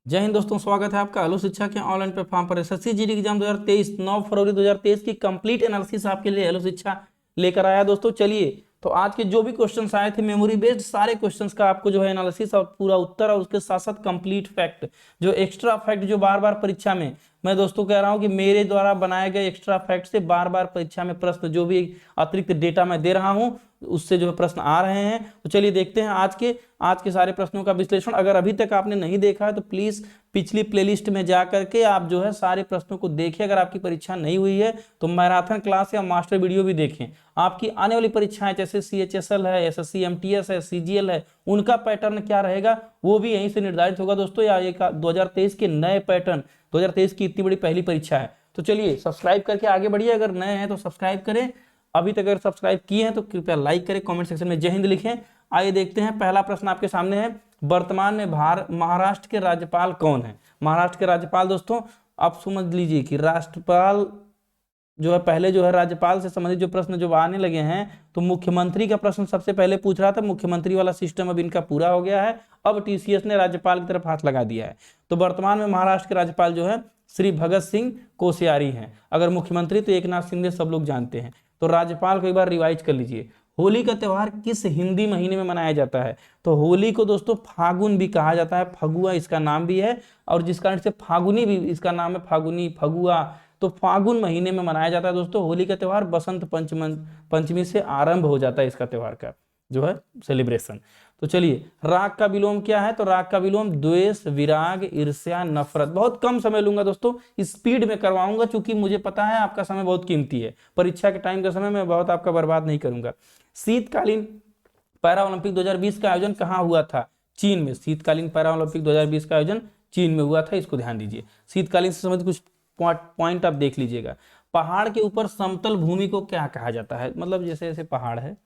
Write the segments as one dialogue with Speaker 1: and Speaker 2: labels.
Speaker 1: जय हिंद दोस्तों, स्वागत है आपका आलो शिक्षा के ऑनलाइन प्लेटफॉर्म पर। एसएससी जीडी एग्जाम 2023 9 फरवरी 2023 की कंप्लीट एनालिसिस आपके लिए आलो शिक्षा लेकर आया। दोस्तों चलिए, तो आज के जो भी क्वेश्चंस आए थे मेमोरी बेस्ड, सारे क्वेश्चंस का आपको जो है एनालिसिस और पूरा उत्तर, और उसके साथ साथ कंप्लीट फैक्ट, जो एक्स्ट्रा फैक्ट जो बार बार परीक्षा में मैं दोस्तों कह रहा हूं कि मेरे द्वारा बनाए गए एक्स्ट्रा फैक्ट से बार बार परीक्षा में प्रश्न, जो भी अतिरिक्त डेटा मैं दे रहा हूं उससे जो है प्रश्न आ रहे हैं। तो चलिए देखते हैं आज के सारे प्रश्नों का विश्लेषण। अगर अभी तक आपने नहीं देखा है तो प्लीज पिछली प्लेलिस्ट में जा करके आप जो है सारे प्रश्नों को देखिए। अगर आपकी परीक्षा नहीं हुई है तो मैराथन क्लास या मास्टर वीडियो भी देखें। आपकी आने वाली परीक्षाएं जैसे CHSL है, SSC MTS है, CGL है, उनका पैटर्न क्या रहेगा वो भी यहीं से निर्धारित होगा दोस्तों। या एक 2023 के नए पैटर्न, 2023 की इतनी बड़ी पहली परीक्षा है। तो चलिए सब्सक्राइब करके आगे बढ़िए। अगर नए हैं तो सब्सक्राइब करें, अभी तक अगर सब्सक्राइब किए हैं तो कृपया लाइक करें, कमेंट सेक्शन में जय हिंद लिखें। आइए देखते हैं, पहला प्रश्न आपके सामने है, वर्तमान में महाराष्ट्र के राज्यपाल कौन है? महाराष्ट्र के राज्यपाल दोस्तों आप समझ लीजिए कि राज्यपाल जो है, पहले जो है राज्यपाल से संबंधित जो प्रश्न जो आने लगे हैं, तो मुख्यमंत्री का प्रश्न सबसे पहले पूछ रहा था। मुख्यमंत्री वाला सिस्टम अब इनका पूरा हो गया है, अब TCS ने राज्यपाल की तरफ हाथ लगा दिया है। तो वर्तमान में महाराष्ट्र के राज्यपाल जो है श्री भगत सिंह कोश्यारी हैं। अगर मुख्यमंत्री तो एकनाथ शिंदे सब लोग जानते हैं। तो राज्यपाल को एक बार रिवाइज कर लीजिए। होली का त्यौहार किस हिंदी महीने में मनाया जाता है? तो होली को दोस्तों फागुन भी कहा जाता है, फगुआ इसका नाम भी है, और जिस कारण से फागुनी भी इसका नाम है, फागुनी, फगुआ। तो फागुन महीने में मनाया जाता है दोस्तों। होली का त्यौहार बसंत पंचमी से आरंभ हो जाता है इसका त्यौहार का जो है सेलिब्रेशन। तो चलिए, राग का विलोम क्या है? तो राग का विलोम द्वेष, विराग, ईर्ष्या, नफरत। बहुत कम समय लूंगा दोस्तों, स्पीड में करवाऊंगा, क्योंकि मुझे पता है आपका समय बहुत कीमती है। परीक्षा के टाइम का समय मैं बहुत आपका बर्बाद नहीं करूंगा। शीतकालीन पैरा ओलंपिक 2020 का आयोजन कहाँ हुआ था? चीन में। शीतकालीन पैरा ओलंपिक 2020 का आयोजन चीन में हुआ था, इसको ध्यान दीजिए। शीतकालीन से संबंधित कुछ पॉइंट आप देख लीजिएगा। पहाड़ के ऊपर समतल भूमि को क्या कहा जाता है? मतलब जैसे जैसे पहाड़ है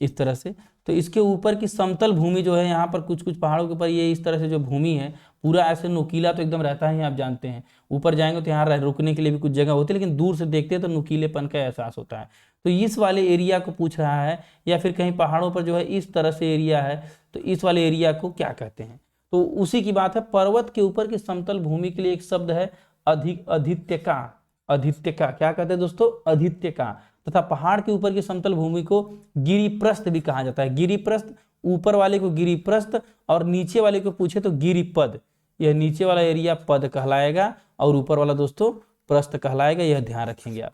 Speaker 1: इस तरह से, तो इसके ऊपर की समतल भूमि जो है, यहाँ पर कुछ कुछ पहाड़ों के ऊपर ये इस तरह से जो भूमि है, पूरा ऐसे नुकीला तो एकदम रहता है, आप जानते हैं। ऊपर जाएंगे तो यहाँ रुकने के लिए भी कुछ जगह होती है, लेकिन दूर से देखते हैं तो नुकीलेपन का एहसास होता है। तो इस वाले एरिया को पूछ रहा है, या फिर कहीं पहाड़ों पर जो है इस तरह से एरिया है, तो इस वाले एरिया को क्या कहते हैं? तो उसी की बात है। पर्वत के ऊपर की समतल भूमि के लिए एक शब्द है अधित्यका। अधित्यका क्या कहते हैं दोस्तों? अधित्यका। तथा पहाड़ के ऊपर की समतल भूमि को गिरिप्रस्थ भी कहा जाता है। गिरिप्रस्थ, ऊपर वाले को गिरिप्रस्थ और नीचे वाले को पूछे तो गिरिपद। यह नीचे वाला एरिया पद कहलाएगा और ऊपर वाला दोस्तों प्रस्थ कहलाएगा, यह ध्यान रखेंगे आप।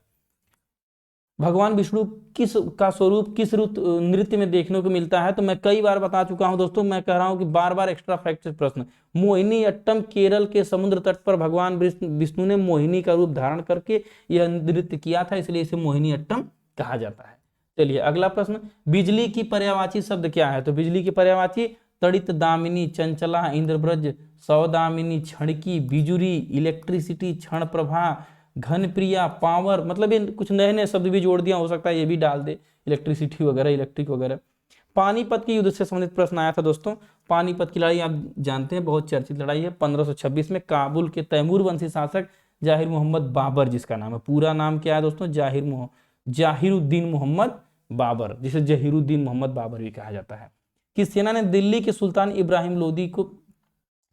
Speaker 1: भगवान विष्णु किस का स्वरूप किस नृत्य में देखने को मिलता है? तो मैं कई बार बता चुका हूं दोस्तों, मैं कह रहा हूं कि बार बार एक्स्ट्रा फैक्ट प्रश्न। मोहिनी अट्टम, केरल के समुद्र तट पर भगवान विष्णु ने मोहिनी का रूप धारण करके यह नृत्य किया था, इसलिए इसे मोहिनी अट्टम कहा जाता है। चलिए अगला प्रश्न, बिजली की पर्यायवाची शब्द क्या है? तो बिजली की पर्यायवाची तड़ित दामिनी, चंचला, इंद्रब्रज, सौदामिनी, क्षणिकी, बिजुरी, इलेक्ट्रिसिटी, क्षण प्रभा, घनप्रिया, पावर। मतलब ये कुछ नए नए शब्द भी जोड़ दिया, हो सकता है ये भी डाल दे, इलेक्ट्रिसिटी वगैरह, इलेक्ट्रिक वगैरह। पानीपत के युद्ध से संबंधित प्रश्न आया था दोस्तों। पानीपत की लड़ाई आप जानते हैं, बहुत चर्चित लड़ाई है। 1526 में काबुल के तैमूर वंशी शासक जाहिर मोहम्मद बाबर, जिसका नाम है, पूरा नाम क्या है दोस्तों? जाहिरुद्दीन मोहम्मद बाबर, जिसे जहीरुद्दीन मोहम्मद बाबर भी कहा जाता है। किस सेना ने दिल्ली के सुल्तान इब्राहिम लोदी को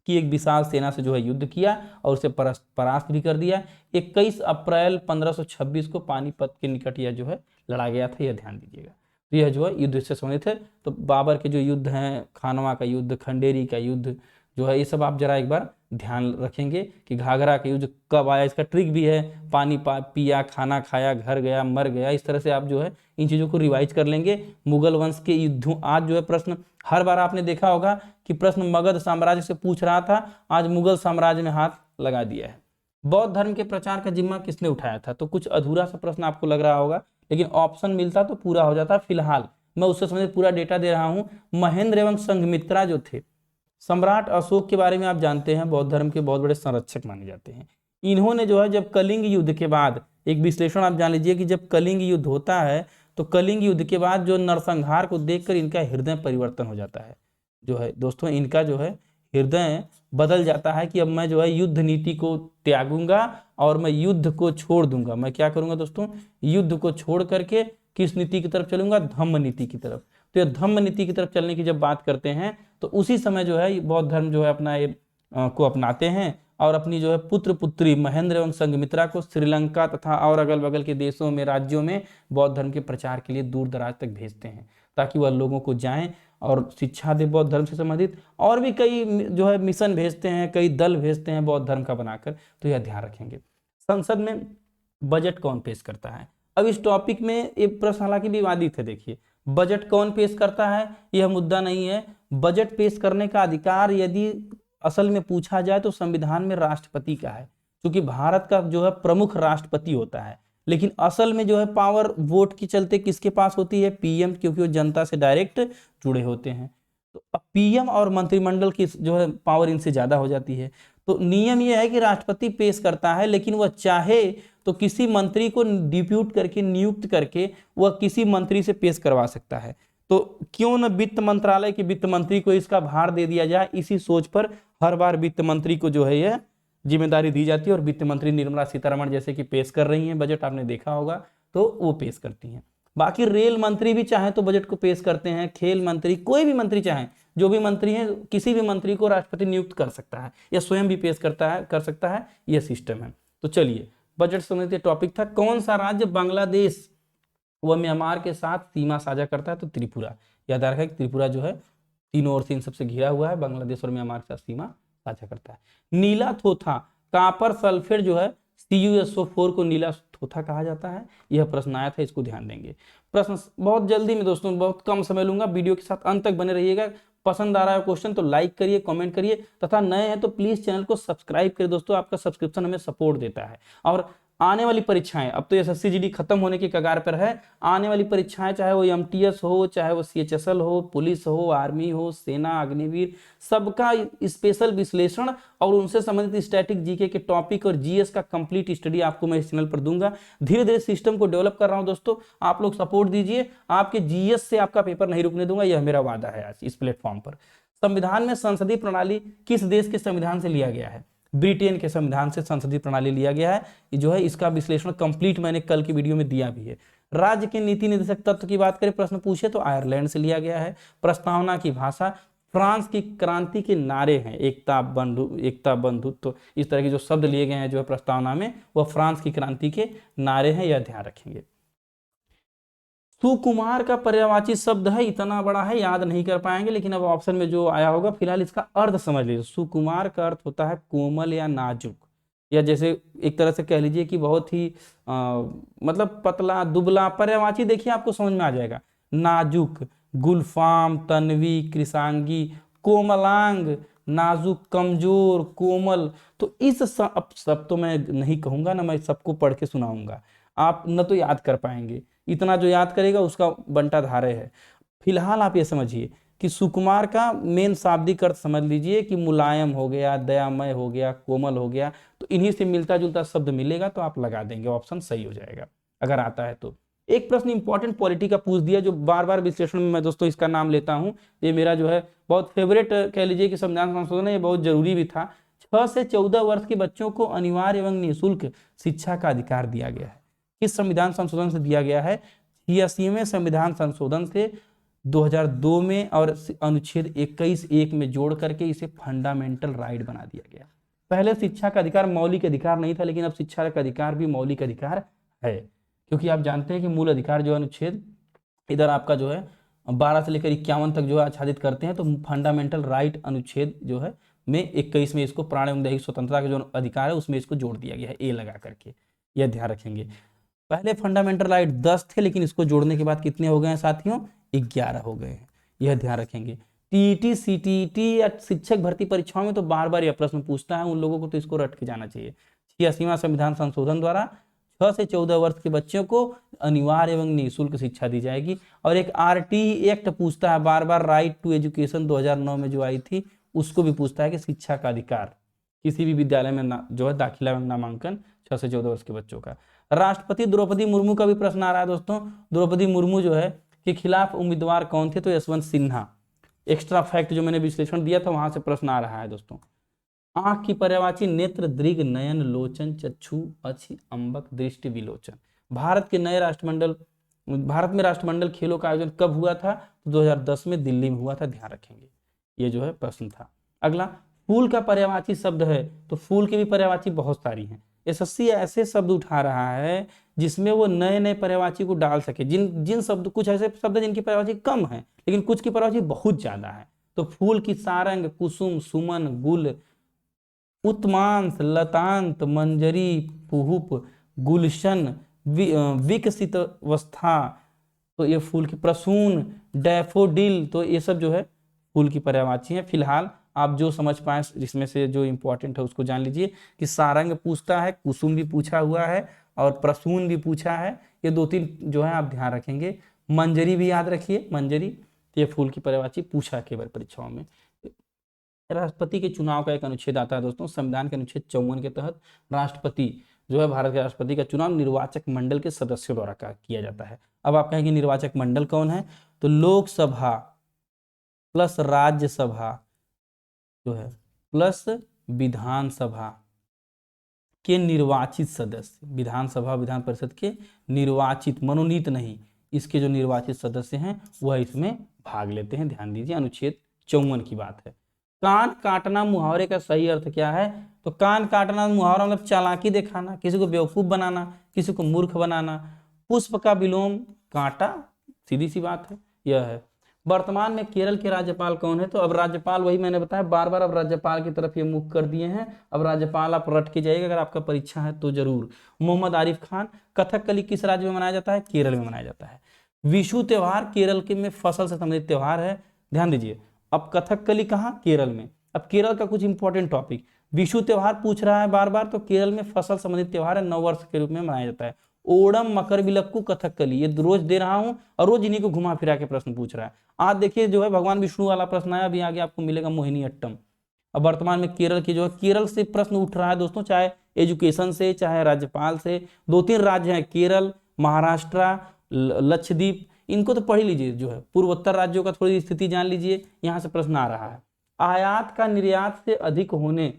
Speaker 1: की एक विशाल सेना से जो है युद्ध किया और उसे परास्त भी कर दिया? 21 अप्रैल 1526 को पानीपत के निकट यह जो है लड़ा गया था, यह ध्यान दीजिएगा। तो यह जो है युद्ध से संबंधित है। तो बाबर के जो युद्ध हैं, खानवा का युद्ध, खंडेरी का युद्ध जो है, ये सब आप जरा एक बार ध्यान रखेंगे कि घाघरा का युद्ध कब आया, इसका ट्रिक भी है। पानी पिया, खाना खाया, घर गया, मर गया। इस तरह से आप जो है इन चीजों को रिवाइज कर लेंगे। मुगल वंश के युद्धों, आज जो है प्रश्न हर बार आपने देखा होगा कि प्रश्न मगध साम्राज्य से पूछ रहा था, आज मुगल साम्राज्य में हाथ लगा दिया है। बौद्ध धर्म के प्रचार का जिम्मा किसने उठाया था? तो कुछ अधूरा सा प्रश्न आपको लग रहा होगा, लेकिन ऑप्शन मिलता तो पूरा हो जाता। फिलहाल मैं उससे संबंधित पूरा डेटा दे रहा हूं। महेंद्र एवं संघमित्रा जो थे, सम्राट अशोक के बारे में आप जानते हैं, बौद्ध धर्म के बहुत बड़े संरक्षक माने जाते हैं। इन्होंने जो है जब कलिंग युद्ध के बाद, एक विश्लेषण आप जान लीजिए कि जब कलिंग युद्ध होता है तो कलिंग युद्ध के बाद जो नरसंहार को देखकर इनका हृदय परिवर्तन हो जाता है। जो है दोस्तों इनका जो है हृदय बदल जाता है कि अब मैं जो है युद्ध नीति को त्यागूंगा और मैं युद्ध को छोड़ दूंगा। मैं क्या करूंगा दोस्तों? युद्ध को छोड़ करके किस नीति की तरफ चलूंगा? धम्म नीति की तरफ। तो ये धम्म नीति की तरफ चलने की जब बात करते हैं तो उसी समय जो है बौद्ध धर्म जो है अपना को अपनाते हैं और अपनी जो है पुत्र पुत्री महेंद्र एवं संघमित्रा को श्रीलंका तथा और अगल बगल के देशों में, राज्यों में बौद्ध धर्म के प्रचार के लिए दूर दराज तक भेजते हैं, ताकि वह लोगों को जाएं और शिक्षा दे बौद्ध धर्म से संबंधित। और भी कई जो है मिशन भेजते हैं, कई दल भेजते हैं बौद्ध धर्म का बनाकर, तो यह ध्यान रखेंगे। संसद में बजट कौन पेश करता है? अब इस टॉपिक में एक प्रश्न हालांकि विवादित है। देखिए, बजट कौन पेश करता है यह मुद्दा नहीं है। बजट पेश करने का अधिकार यदि असल में पूछा जाए तो संविधान में राष्ट्रपति का है, क्योंकि भारत का जो है प्रमुख राष्ट्रपति होता है। लेकिन असल में जो है पावर वोट के चलते किसके पास होती है? पीएम, क्योंकि वो जनता से डायरेक्ट जुड़े होते हैं। तो अब पीएम और मंत्रिमंडल की जो है पावर इनसे ज्यादा हो जाती है। तो नियम यह है कि राष्ट्रपति पेश करता है, लेकिन वह चाहे तो किसी मंत्री को डिप्यूट करके, नियुक्त करके वह किसी मंत्री से पेश करवा सकता है। तो क्यों न वित्त मंत्रालय के वित्त मंत्री को इसका भार दे दिया जाए, इसी सोच पर हर बार वित्त मंत्री को जो है यह जिम्मेदारी दी जाती है। और वित्त मंत्री निर्मला सीतारमण जैसे कि पेश कर रही हैं बजट, आपने देखा होगा, तो वो पेश करती हैं। बाकी रेल मंत्री भी चाहे तो बजट को पेश करते हैं, खेल मंत्री, कोई भी मंत्री चाहे, जो भी मंत्री है, किसी भी मंत्री को राष्ट्रपति नियुक्त कर सकता है या स्वयं भी पेश कर सकता है, यह सिस्टम है। तो चलिए, बजट संबंधित टॉपिक था। कौन सा राज्य बांग्लादेश व म्यांमार के साथ सीमा साझा करता है? तो त्रिपुरा। याद रखा कि त्रिपुरा जो है तीनों ओर से इन सबसे घिरा हुआ है, बांग्लादेश और म्यांमार के साथ सीमा साझा करता है। नीला थोथा, कॉपर सल्फेट जो है CuSO4 को नीला थोथा कहा जाता है। यह प्रश्न आया था, इसको ध्यान देंगे। प्रश्न बहुत जल्दी में दोस्तों, बहुत कम समय लूंगा, वीडियो के साथ अंत तक बने रहिएगा। पसंद आ रहा है क्वेश्चन तो लाइक करिए, कमेंट करिए, तथा नए हैं तो प्लीज चैनल को सब्सक्राइब करिए। दोस्तों, आपका सब्सक्रिप्शन हमें सपोर्ट देता है। और आने वाली परीक्षाएं, अब तो SSC GD खत्म होने के कगार पर है, आने वाली परीक्षाएं चाहे वो MTS हो, चाहे वो CHSL हो, पुलिस हो, आर्मी हो, सेना, अग्निवीर, सबका स्पेशल विश्लेषण और उनसे संबंधित स्टैटिक जीके के टॉपिक और GS का कंप्लीट स्टडी आपको मैं इस चैनल पर दूंगा। धीरे धीरे सिस्टम को डेवलप कर रहा हूं दोस्तों, आप लोग सपोर्ट दीजिए। आपके GS से आपका पेपर नहीं रुकने दूंगा, यह मेरा वादा है आज इस प्लेटफॉर्म पर। संविधान में संसदीय प्रणाली किस देश के संविधान से लिया गया है? ब्रिटेन के संविधान से संसदीय प्रणाली लिया गया है। जो है इसका विश्लेषण कंप्लीट मैंने कल की वीडियो में दिया भी है। राज्य के नीति निर्देशक तत्व की बात करें, प्रश्न पूछे तो आयरलैंड से लिया गया है। प्रस्तावना की भाषा फ्रांस की क्रांति के नारे हैं, एकता बंधुत्व, तो इस तरह के जो शब्द लिए गए हैं जो है प्रस्तावना में, वह फ्रांस की क्रांति के नारे हैं, यह ध्यान रखेंगे। सुकुमार का पर्यायवाची शब्द है, इतना बड़ा है याद नहीं कर पाएंगे, लेकिन अब ऑप्शन में जो आया होगा, फिलहाल इसका अर्थ समझ लीजिए। सुकुमार का अर्थ होता है कोमल या नाजुक, या जैसे एक तरह से कह लीजिए कि बहुत ही मतलब पतला, दुबला। पर्यायवाची देखिए आपको समझ में आ जाएगा, नाजुक, गुलफाम, तन्वी, कृषांगी, कोमलांग, नाजुक, कमजोर, कोमल। तो इस सब तो मैं नहीं कहूंगा ना, मैं सबको पढ़ के सुनाऊंगा, आप न तो याद कर पाएंगे। इतना जो याद करेगा उसका बंटा धारे है। फिलहाल आप ये समझिए कि सुकुमार का मेन शाब्दिक अर्थ समझ लीजिए कि मुलायम हो गया, दयामय हो गया, कोमल हो गया। तो इन्हीं से मिलता जुलता शब्द मिलेगा तो आप लगा देंगे, ऑप्शन सही हो जाएगा अगर आता है तो। एक प्रश्न इंपॉर्टेंट पॉलिटी का पूछ दिया, जो बार बार विश्लेषण में मैं दोस्तों इसका नाम लेता हूं। ये मेरा जो है बहुत फेवरेट कह लीजिए कि संविधान संशोधन है, ये बहुत जरूरी भी था। 6 से 14 वर्ष के बच्चों को अनिवार्य एवं निःशुल्क शिक्षा का अधिकार दिया गया है। किस संविधान संशोधन से दिया गया है? 86वें संविधान संशोधन से 2002 में, और अनुच्छेद 21(1) में जोड़ करके इसे फंडामेंटल राइट बना दिया गया। पहले शिक्षा का अधिकार मौलिक अधिकार नहीं था, लेकिन अब शिक्षा का अधिकार भी मौलिक अधिकार है, क्योंकि आप जानते हैं कि मूल अधिकार जो अनुच्छेद इधर आपका जो है 12 से लेकर 51 तक जो है आच्छादित करते हैं, तो फंडामेंटल राइट अनुच्छेद जो है में 21 में इसको प्राण एवं दैहिक स्वतंत्रता का जो अधिकार है उसमें इसको जोड़ दिया गया है, ए लगा करके। यह ध्यान रखेंगे। पहले फंडामेंटल राइट 10 थे, लेकिन इसको जोड़ने के बाद कितने हो गए हैं साथियों? 11 हो गए हैं, यह ध्यान रखेंगे। टीईटी, सीटीईटी या शिक्षक भर्ती परीक्षाओं में तो बार बार यह प्रश्न पूछता है, उन लोगों को तो इसको रट के जाना चाहिए। 86वां संविधान संशोधन द्वारा 6 से 14 वर्ष के बच्चों को अनिवार्य एवं निःशुल्क शिक्षा दी जाएगी। और एक RT एक्ट पूछता है बार बार, राइट टू एजुकेशन 2009 में जो आई थी, उसको भी पूछता है कि शिक्षा का अधिकार किसी भी विद्यालय में जो है दाखिला एवं नामांकन 6 से 14 वर्ष के बच्चों का। राष्ट्रपति द्रौपदी मुर्मू का भी प्रश्न आ रहा है दोस्तों। द्रौपदी मुर्मू जो है के खिलाफ उम्मीदवार कौन थे? तो यशवंत सिन्हा। एक्स्ट्रा फैक्ट जो मैंने विश्लेषण दिया था वहां से प्रश्न आ रहा है दोस्तों। आंख की पर्यायवाची नेत्र, दृग, नयन, लोचन, चक्षु, अच्छी, अंबक, दृष्टि, विलोचन। भारत में राष्ट्रमंडल खेलों का आयोजन कब हुआ था? तो 2010 में दिल्ली में हुआ था, ध्यान रखेंगे। ये जो है प्रश्न था। अगला, फूल का पर्यायवाची शब्द है तो फूल के भी पर्यायवाची बहुत सारी हैं। एसएससी ऐसे शब्द उठा रहा है जिसमें वो नए नए पर्यायवाची को डाल सके। जिन जिन शब्द, कुछ ऐसे शब्द हैं जिनकी पर्यायवाची कम है लेकिन कुछ की पर्यायवाची बहुत ज्यादा है। तो फूल की सारंग, कुसुम, सुमन, गुल, उत्मांस, लतांत, मंजरी, पुहुप, गुलशन, विकसित अवस्था, तो ये फूल की प्रसून, डैफोडिल, तो ये सब जो है फूल की पर्यायवाची है। फिलहाल आप जो समझ पाए इसमें से जो इंपॉर्टेंट है उसको जान लीजिए कि सारंग पूछता है, कुसुम भी पूछा हुआ है और प्रसून भी पूछा है। ये 2-3 जो है आप ध्यान रखेंगे। मंजरी भी याद रखिए, मंजरी, ये फूल की पर्यायवाची पूछा केवल परीक्षाओं में। राष्ट्रपति के चुनाव का एक अनुच्छेद आता है दोस्तों, संविधान के अनुच्छेद 54 के तहत राष्ट्रपति जो है, भारत के राष्ट्रपति का चुनाव निर्वाचक मंडल के सदस्यों द्वारा किया जाता है। अब आप कहेंगे निर्वाचक मंडल कौन है, तो लोकसभा प्लस राज्यसभा जो है प्लस विधानसभा के निर्वाचित सदस्य, विधानसभा विधान परिषद के निर्वाचित, मनोनीत नहीं, इसके जो निर्वाचित सदस्य हैं वह इसमें भाग लेते हैं। ध्यान दीजिए, अनुच्छेद 54 की बात है। कान काटना मुहावरे का सही अर्थ क्या है, तो कान काटना मुहावरा मतलब चालाकी दिखाना, किसी को बेवकूफ बनाना, किसी को मूर्ख बनाना। पुष्प का विलोम कांटा, सीधी सी बात है, यह है। वर्तमान में केरल के राज्यपाल कौन है, तो अब राज्यपाल वही मैंने बताया बार बार, अब राज्यपाल की तरफ ये मुख कर दिए हैं। अब राज्यपाल आप रट के जाइएगा, अगर आपका परीक्षा है तो जरूर। मोहम्मद आरिफ खान। कथकली किस राज्य में मनाया जाता है, केरल में मनाया जाता है। विशु त्योहार केरल के में फसल से संबंधित त्योहार है, ध्यान दीजिए। अब कथकली कहाँ, केरल में। अब केरल का कुछ इंपॉर्टेंट टॉपिक, विशु त्योहार पूछ रहा है बार बार, तो केरल में फसल संबंधित त्योहार है, नव वर्ष के रूप में मनाया जाता है। ओणम, मकर विलक्कू, कथकली, ये रोज दे रहा हूं और रोज इन्हीं को घुमा फिरा के प्रश्न पूछ रहा है। आज देखिए जो है भगवान विष्णु वाला प्रश्न आया, अभी आगे आपको मिलेगा मोहिनी अट्टम। अब वर्तमान में केरल की जो है, केरल से प्रश्न उठ रहा है दोस्तों, चाहे एजुकेशन से चाहे राज्यपाल से। 2-3 राज्य हैं, केरल, महाराष्ट्र, लक्षद्वीप, इनको तो पढ़ लीजिए। जो है पूर्वोत्तर राज्यों का थोड़ी स्थिति जान लीजिए, यहाँ से प्रश्न आ रहा है। आयात का निर्यात से अधिक होने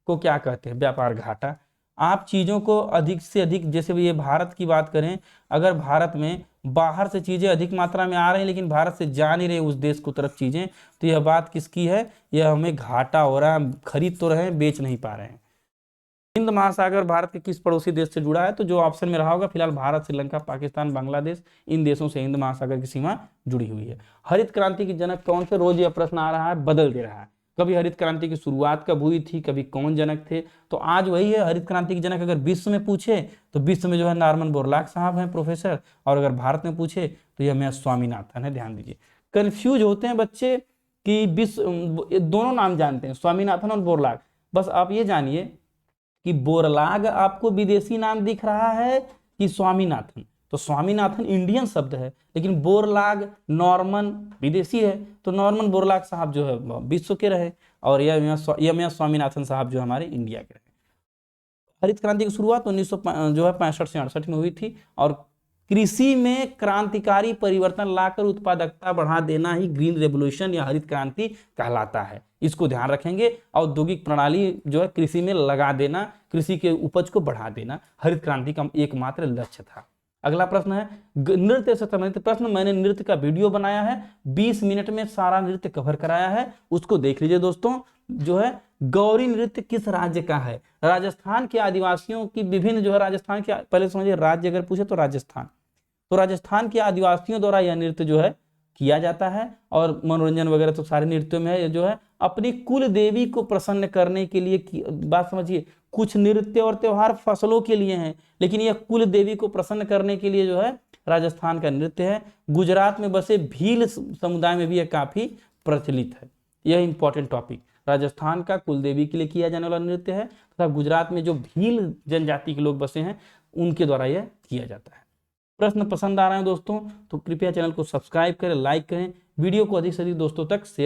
Speaker 1: को क्या कहते हैं, व्यापार घाटा। आप चीजों को अधिक से अधिक, जैसे ये भारत की बात करें, अगर भारत में बाहर से चीजें अधिक मात्रा में आ रही हैं लेकिन भारत से जा नहीं रही उस देश को तरफ चीजें, तो यह बात किसकी है, यह हमें घाटा हो रहा है। खरीद तो रहे हैं, बेच नहीं पा रहे हैं। हिंद महासागर भारत के किस पड़ोसी देश से जुड़ा है, तो जो ऑप्शन में रहा होगा फिलहाल भारत, श्रीलंका, पाकिस्तान, बांग्लादेश, इन देशों से हिंद महासागर की सीमा जुड़ी हुई है। हरित क्रांति की जनक कौन थे, रोज यह प्रश्न आ रहा है, बदल दे रहा है। कभी हरित क्रांति की शुरुआत कब हुई थी, कभी कौन जनक थे, तो आज वही है हरित क्रांति की जनक। अगर विश्व में पूछे तो विश्व में जो है नॉर्मन बोरलॉग साहब हैं प्रोफेसर, और अगर भारत में पूछे तो यह मेरा स्वामीनाथन है। ध्यान दीजिए, कंफ्यूज होते हैं बच्चे कि विश्व, दोनों नाम जानते हैं, स्वामीनाथन और बोरलॉग। बस आप ये जानिए कि बोरलॉग आपको विदेशी नाम दिख रहा है कि स्वामीनाथन, तो स्वामीनाथन इंडियन शब्द है, लेकिन बोरलॉग नॉर्मन विदेशी है, तो नॉर्मन बोरलॉग साहब जो है विश्व के रहे, और यह स्वामीनाथन साहब जो हमारे इंडिया के रहे। हरित क्रांति की शुरुआत 1965 से 68 में हुई थी, और कृषि में क्रांतिकारी परिवर्तन लाकर उत्पादकता बढ़ा देना ही ग्रीन रेवोल्यूशन या हरित क्रांति कहलाता है। इसको ध्यान रखेंगे। औद्योगिक प्रणाली जो है कृषि में लगा देना, कृषि के उपज को बढ़ा देना हरित क्रांति का एकमात्र लक्ष्य था। अगला प्रश्न है नृत्य से संबंधित प्रश्न। मैंने नृत्य का वीडियो बनाया है, 20 मिनट में सारा नृत्य कवर कराया है, उसको देख लीजिए दोस्तों। जो है गौरी नृत्य किस राज्य का है, राजस्थान के आदिवासियों की विभिन्न जो है राजस्थान के, पहले समझिए राज्य अगर पूछे तो राजस्थान, तो राजस्थान के आदिवासियों द्वारा यह नृत्य जो है किया जाता है, और मनोरंजन वगैरह तो सारे नृत्यों में है। जो है अपनी कुल देवी को प्रसन्न करने के लिए, बात समझिए, कुछ नृत्य और त्योहार फसलों के लिए हैं, लेकिन यह कुल देवी को प्रसन्न करने के लिए जो है राजस्थान का नृत्य है। गुजरात में बसे भील समुदाय में भी यह काफी प्रचलित है। यह इंपॉर्टेंट टॉपिक, राजस्थान का कुल देवी के लिए किया जाने वाला नृत्य है, तथा गुजरात में जो भील जनजाति के लोग बसे हैं उनके द्वारा यह किया जाता है। प्रश्न पसंद आ रहे हैं दोस्तों तो कृपया चैनल को सब्सक्राइब करें, लाइक करें, वीडियो को अधिक से अधिक दोस्तों तक शेयर